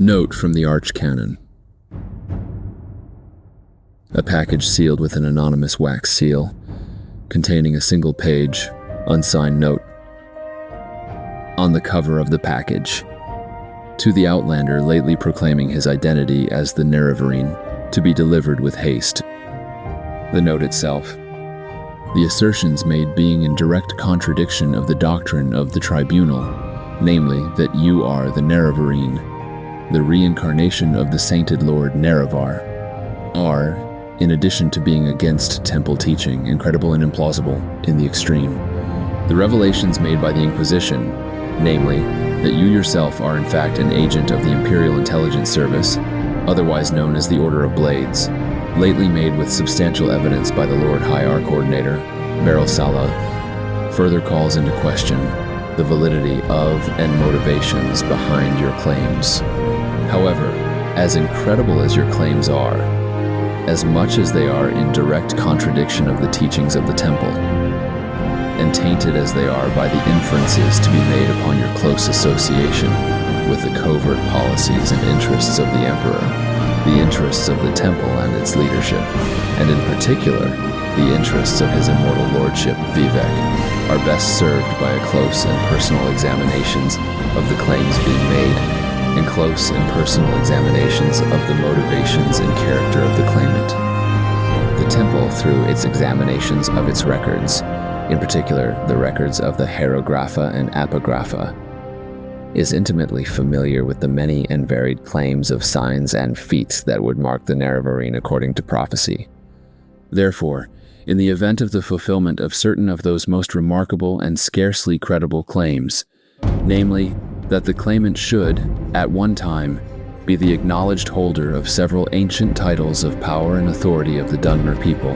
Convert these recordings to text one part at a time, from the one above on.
Note from the Archcanon. A package sealed with an anonymous wax seal, containing a single page, unsigned note. On the cover of the package, to the Outlander lately proclaiming his identity as the Nerevarine, to be delivered with haste. The note itself. The assertions made being in direct contradiction of the doctrine of the tribunal, namely that you are the Nerevarine, the reincarnation of the sainted Lord Nerevar, are, in addition to being against temple teaching, incredible and implausible in the extreme. The revelations made by the Inquisition, namely, that you yourself are in fact an agent of the Imperial Intelligence Service, otherwise known as the Order of Blades, lately made with substantial evidence by the Lord High Archcoordinator, Beryl Sala, further calls into question the validity of and motivations behind your claims. However, as incredible as your claims are, as much as they are in direct contradiction of the teachings of the temple, and tainted as they are by the inferences to be made upon your close association with the covert policies and interests of the Emperor, the interests of the temple and its leadership, and in particular, the interests of his immortal lordship, Vivek, are best served by a close and personal examinations of the claims being made, and close and personal examinations of the motivations and character of the claimant. The temple, through its examinations of its records, in particular the records of the Hieroglypha and Apocrypha, is intimately familiar with the many and varied claims of signs and feats that would mark the Nerevarine according to prophecy. Therefore, in the event of the fulfillment of certain of those most remarkable and scarcely credible claims, namely, that the claimant should, at one time, be the acknowledged holder of several ancient titles of power and authority of the Dunmer people,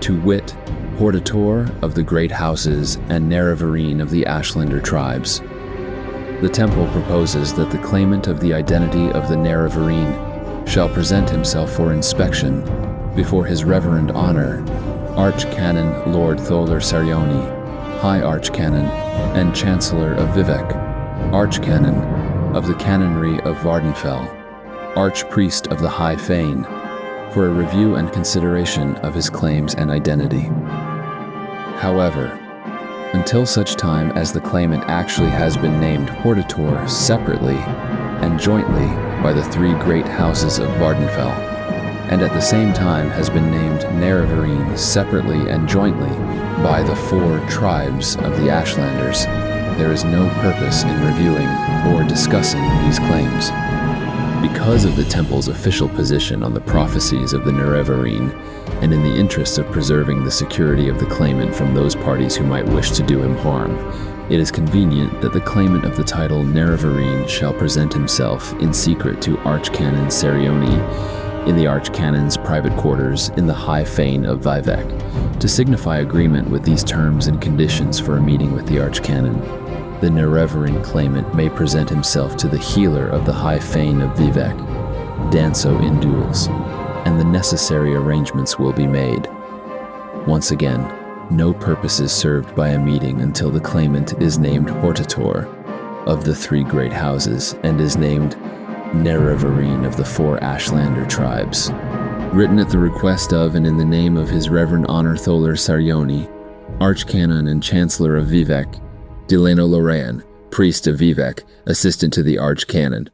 to wit, Hortator of the Great Houses and Nerevarine of the Ashlander tribes. The temple proposes that the claimant of the identity of the Nerevarine shall present himself for inspection before His Reverend Honor, Archcanon Lord Tholer Sarioni, High Archcanon and Chancellor of Vivek, Archcanon of the Canonry of Vardenfell, Archpriest of the High Fane, for a review and consideration of his claims and identity. However, until such time as the claimant actually has been named Hortator separately and jointly by the three great houses of Vardenfell, and at the same time has been named Nerevarine separately and jointly by the four tribes of the Ashlanders, there is no purpose in reviewing or discussing these claims. Because of the temple's official position on the prophecies of the Nerevarine, and in the interest of preserving the security of the claimant from those parties who might wish to do him harm, it is convenient that the claimant of the title Nerevarine shall present himself in secret to Archcanon Sarioni in the Archcanon's private quarters in the High Fane of Vivek, to signify agreement with these terms and conditions for a meeting with the Archcanon. The Nerevarine claimant may present himself to the healer of the High Fane of Vivek, Danso in duels, and the necessary arrangements will be made. Once again, no purpose is served by a meeting until the claimant is named Hortator of the three great houses and is named Nerevarine of the four Ashlander tribes. Written at the request of and in the name of His Reverend Honor Tholer Sarioni, Archcanon and Chancellor of Vivek, Delano Loran, Priest of Vivek, Assistant to the Archcanon.